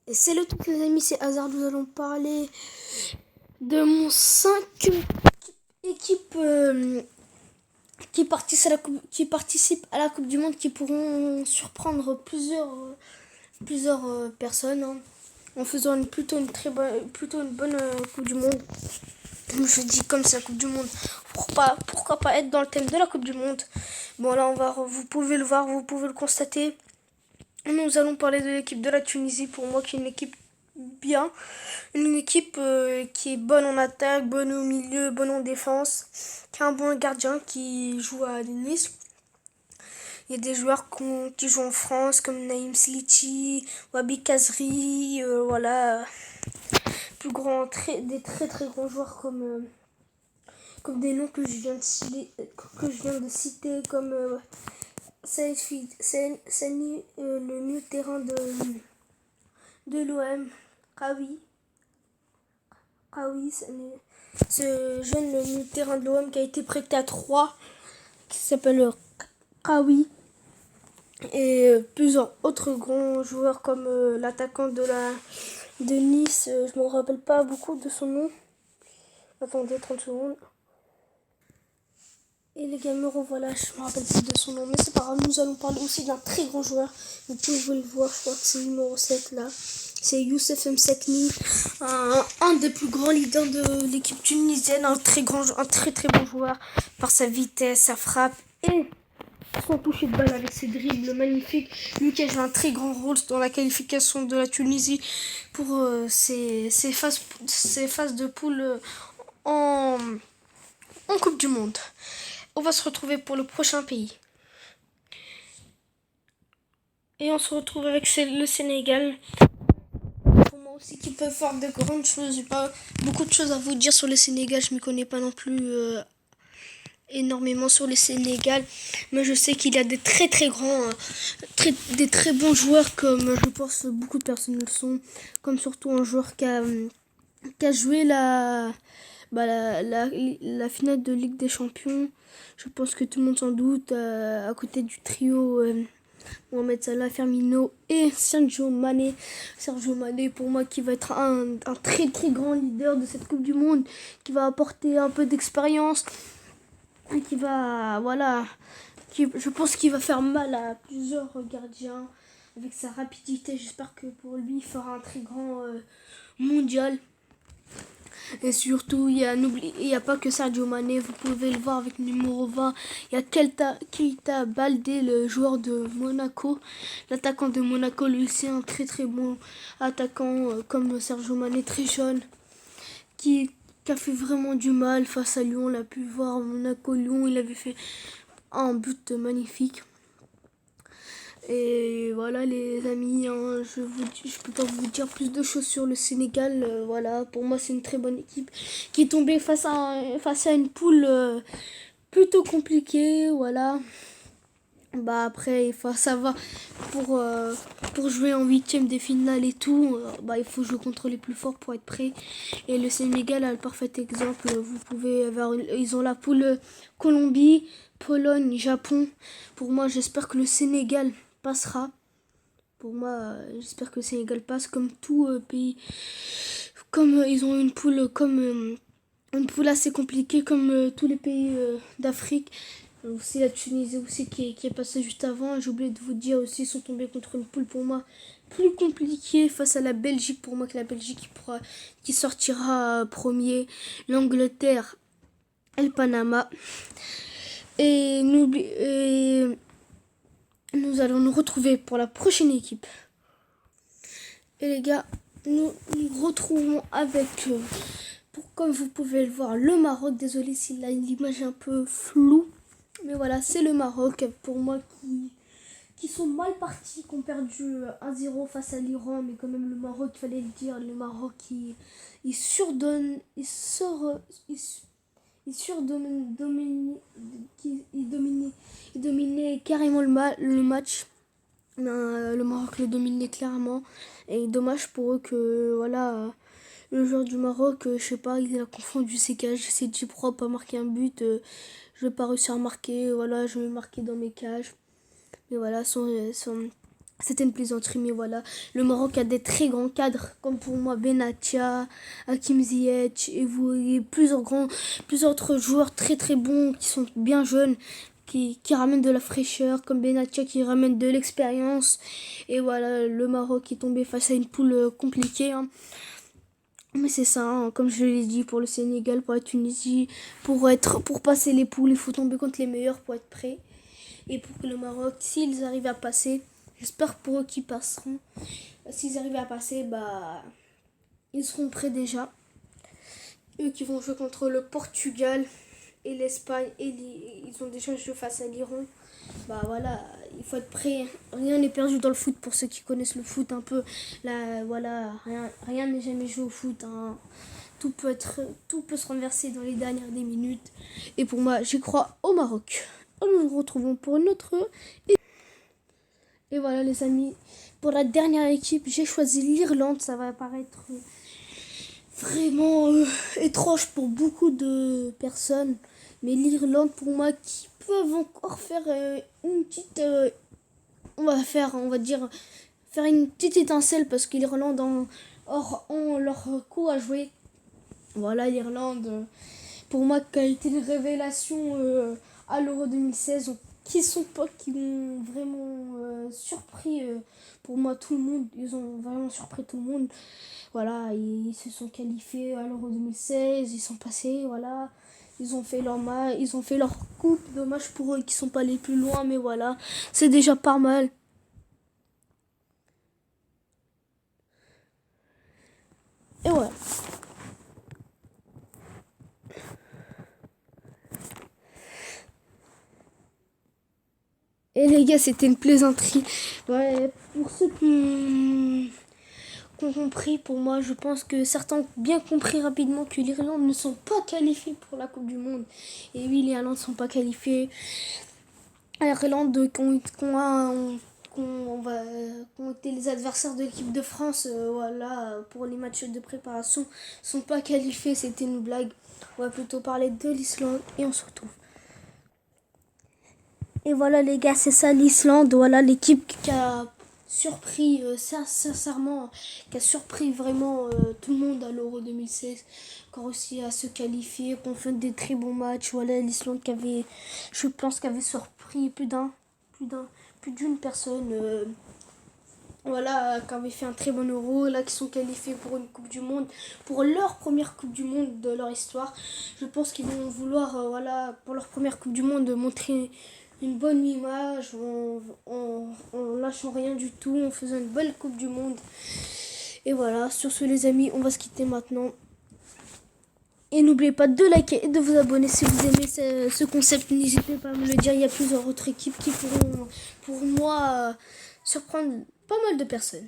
Et salut tous les amis, c'est Hazard. Nous allons parler de mon 5 équipes qui participent à la Coupe du Monde, qui pourront surprendre plusieurs personnes, hein, en faisant plutôt une bonne Coupe du Monde. Je dis comme c'est la Coupe du Monde, pourquoi pas être dans le thème de la Coupe du Monde. Bon là vous pouvez le voir, vous pouvez le constater. Nous allons parler de l'équipe de la Tunisie, pour moi qui est une équipe bien, une équipe qui est bonne en attaque, bonne au milieu, bonne en défense, qui a un bon gardien qui joue à Nice. Il y a des joueurs qui jouent en France comme Naïm Sliti, Wabi Kazri, voilà, des très très grands joueurs comme des noms que je viens de citer comme Sani, le milieu de terrain de l'OM, Kawi, ce jeune milieu de terrain de l'OM qui a été prêté à 3, qui s'appelle Kawi, et plusieurs autres grands joueurs comme l'attaquant de Nice, je ne me rappelle pas beaucoup de son nom. Attendez 30 secondes. Et les gamers, voilà, je me rappelle plus de son nom, mais c'est pas grave. Nous allons parler aussi d'un très grand joueur. Vous pouvez le voir, je crois que c'est le numéro 7 là. C'est Youssef Msakni, un des plus grands leaders de l'équipe tunisienne, un très très bon joueur par sa vitesse, sa frappe et son toucher de balle avec ses dribbles magnifiques. Lui qui a joué un très grand rôle dans la qualification de la Tunisie pour ses phases de poule en Coupe du Monde. On va se retrouver pour le prochain pays. Et on se retrouve avec le Sénégal. Pour moi aussi qui peut faire de grandes choses. J'ai pas beaucoup de choses à vous dire sur le Sénégal. Je ne m'y connais pas non plus énormément sur le Sénégal. Mais je sais qu'il y a des très très grands, des très bons joueurs, comme je pense beaucoup de personnes le sont. Comme surtout un joueur qui a joué la finale de Ligue des Champions. Je pense que tout le monde s'en doute, à côté du trio Mohamed Salah, Firmino et Sergio Mané. Sergio Mané, pour moi, qui va être un très très grand leader de cette Coupe du Monde, qui va apporter un peu d'expérience et qui va, voilà, je pense qu'il va faire mal à plusieurs gardiens avec sa rapidité. J'espère que pour lui, il fera un très grand mondial. Et surtout, il y a pas que Sadio Mané, vous pouvez le voir avec le numéro 20. Il y a Keita Baldé, le joueur de Monaco. L'attaquant de Monaco, lui, c'est un très très bon attaquant, comme Sergio Mané, très jeune, qui a fait vraiment du mal face à Lyon. On l'a pu voir, Monaco-Lyon, il avait fait un but magnifique. Et voilà les amis, hein, je peux pas vous dire plus de choses sur le Sénégal. Voilà, pour moi c'est une très bonne équipe qui est tombée face à une poule plutôt compliquée. Voilà. Après il faut savoir pour jouer en huitième des finales et tout. Il faut jouer contre les plus forts pour être prêt. Et le Sénégal a le parfait exemple. Vous pouvez avoir, ils ont la poule Colombie, Pologne, Japon. Pour moi j'espère que le Sénégal passera. Pour moi, j'espère que le Sénégal passe comme tout pays. Comme ils ont une poule une poule assez compliquée comme tous les pays d'Afrique. Aussi la Tunisie aussi qui est passée juste avant. J'ai oublié de vous dire aussi, ils sont tombés contre une poule pour moi plus compliquée face à la Belgique. Pour moi que la Belgique qui sortira premier. L'Angleterre et le Panama. Et nous allons nous retrouver pour la prochaine équipe. Et les gars, nous retrouvons avec, comme vous pouvez le voir, le Maroc. Désolé si l'image est un peu floue. Mais voilà, c'est le Maroc. Pour moi, qui sont mal partis, qui ont perdu 1-0 face à l'Iran. Mais quand même, le Maroc, il fallait le dire. Le Maroc, il surdonne, il dominait carrément le match. Le Maroc le dominait clairement. Et dommage pour eux que, voilà, le joueur du Maroc, je sais pas, il a confondu ses cages. C'est dit propre à marquer un but. Je vais pas réussir à marquer. Voilà, je vais marquer dans mes cages. Mais voilà, C'était une plaisanterie, mais voilà. Le Maroc a des très grands cadres, comme pour moi Benatia, Hakim Ziyech, et vous voyez plusieurs autres joueurs très très bons qui sont bien jeunes, qui ramènent de la fraîcheur, comme Benatia qui ramène de l'expérience. Et voilà, le Maroc est tombé face à une poule compliquée, hein. Mais c'est ça, hein, comme je l'ai dit, pour le Sénégal, pour la Tunisie, pour passer les poules, il faut tomber contre les meilleurs pour être prêt. Et pour que le Maroc, s'ils arrivent à passer, j'espère pour eux qu'ils passeront. S'ils arrivent à passer, ils seront prêts déjà. Eux qui vont jouer contre le Portugal et l'Espagne, et ils ont déjà joué face à l'Iran. Voilà, il faut être prêt. Rien n'est perdu dans le foot pour ceux qui connaissent le foot un peu. Là, voilà, rien n'est jamais joué au foot, hein. Tout peut se renverser dans les dernières des minutes. Et pour moi, j'y crois au Maroc. Nous nous retrouvons pour une autre. Et voilà les amis, pour la dernière équipe, j'ai choisi l'Irlande. Ça va paraître vraiment étrange pour beaucoup de personnes. Mais l'Irlande, pour moi, qui peuvent encore faire une petite... on va dire, faire une petite étincelle parce que l'Irlande ont leur coup à jouer. Voilà, l'Irlande, pour moi, qui a été une révélation à l'Euro 2016, qui ont vraiment surpris pour moi tout le monde. Ils ont vraiment surpris tout le monde. Voilà, ils se sont qualifiés à l'Euro 2016, ils sont passés, voilà. Ils ont fait leur match, ils ont fait leur coupe. Dommage pour eux qui sont pas allés plus loin, mais voilà, c'est déjà pas mal. Et voilà. Et les gars, c'était une plaisanterie. Ouais, pour ceux qui ont compris, pour moi, je pense que certains ont bien compris rapidement que l'Irlande ne sont pas qualifiés pour la Coupe du Monde. Et oui, les Irlandais ne sont pas qualifiés. L'Irlande, qui ont été les adversaires de l'équipe de France, voilà, pour les matchs de préparation, sont pas qualifiés. C'était une blague. On va plutôt parler de l'Islande et on se retrouve. Et voilà les gars, c'est ça l'Islande, voilà l'équipe qui a surpris, sincèrement, qui a surpris vraiment tout le monde à l'Euro 2016, qui a réussi à se qualifier, qu'on fait des très bons matchs. Voilà l'Islande je pense, qui avait surpris plus d'une personne. Voilà, qui avait fait un très bon Euro, là qui sont qualifiés pour une Coupe du Monde, pour leur première Coupe du Monde de leur histoire. Je pense qu'ils vont vouloir, voilà, pour leur première Coupe du Monde, montrer une bonne image, en lâchant rien du tout, en faisant une belle Coupe du Monde. Et voilà, sur ce les amis, on va se quitter maintenant. Et n'oubliez pas de liker et de vous abonner si vous aimez ce concept. N'hésitez pas à me le dire, il y a plusieurs autres équipes qui pourront, pour moi, surprendre pas mal de personnes.